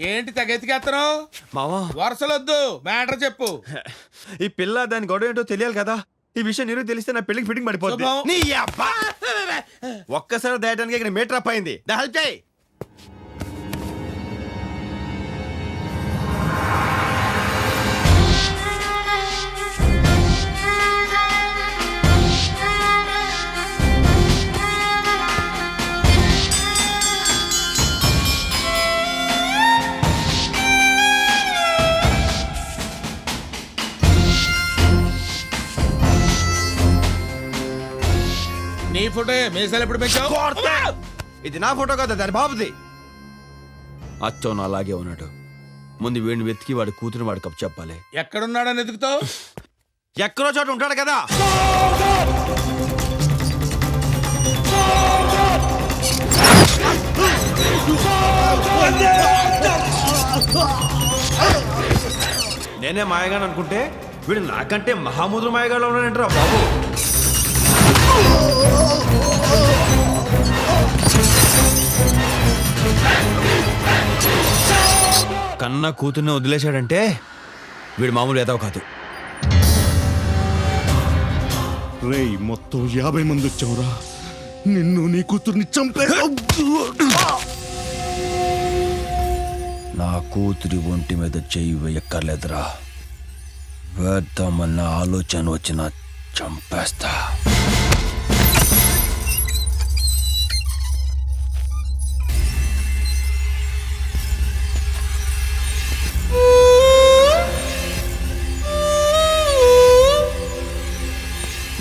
ఏంటి తెగెతికేస్తున్నావు? మావా వరుసలొద్దు, మ్యాటర్ చెప్పు. ఈ పిల్ల దాని గొడవ ఏంటో తెలియాలి కదా. ఈ విషయం నేను తెలిస్తే నా పెళ్లికి ఫిట్టింగ్ పడిపోతుంది. శుభం. నీ అబ్బా! ఒక్కసారి దాయడానికి ఇక్కడ మీటర్ అప్ అయింది. హెల్ప్ చేయి. నీ ఫోటో మీసాలు ఎప్పుడు పెంచావు? ఇది నా ఫోటో కదా, దాని బాబుది. అచ్చోను అలాగే ఉన్నాడు. ముందు వీడిని వెతికి వాడి కూతురు వాడి కప్పు చెప్పాలి. ఎక్కడున్నాడని ఎదుగుతావు? ఎక్కడో చోట ఉంటాడు కదా. నేనే మాయగాని అనుకుంటే వీడు నాకంటే మహాముద్ర మాయగాడు ఉన్నాడంటరా బాబు. కన్న కూతుర్ని వదిలేశాడంటే వీడు మామూలు ఏదో కాదు. రేయ్, మొత్తం 50 మంది వచ్చావురా. నిన్ను నీ కూతుర్ని చంపే. నా కూతురి ఒంటి మీద చెయ్యి వేయక్కర్లేదురా. వేద్దామన్న ఆలోచన వచ్చిన చంపేస్తా.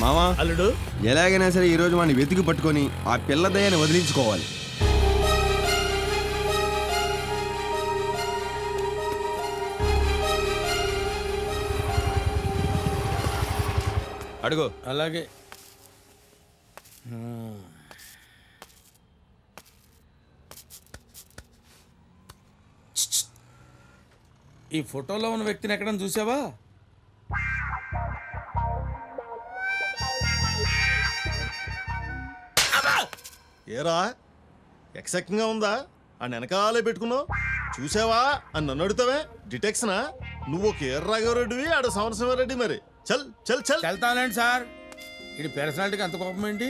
మామా, అల్లుడు, ఎలాగైనా సరే ఈ రోజు వాడిని వెతికి పట్టుకొని ఆ పిల్ల దయ్యాన్ని వదిలించుకోవాలి. అడుగు. అలాగే. ఈ ఫోటోలో ఉన్న వ్యక్తిని ఎక్కడైనా చూసావా? ఏరా, ఎక్సెక్టింగ్ గా ఉందా? ఆ వెనకాలే పెట్టుకున్నావు. చూసావా అని నన్ను అడుగుతావే? డిటెక్షనా? నువ్వు ఒక ఎర్రగారెడ్డివి, ఆడ సంవత్సరం రెడ్డి. మరి చల్ చల్ చల్. వెళ్తానండి సార్. ఇది పర్సనాలిటీకి అంత కోపం ఏంటి?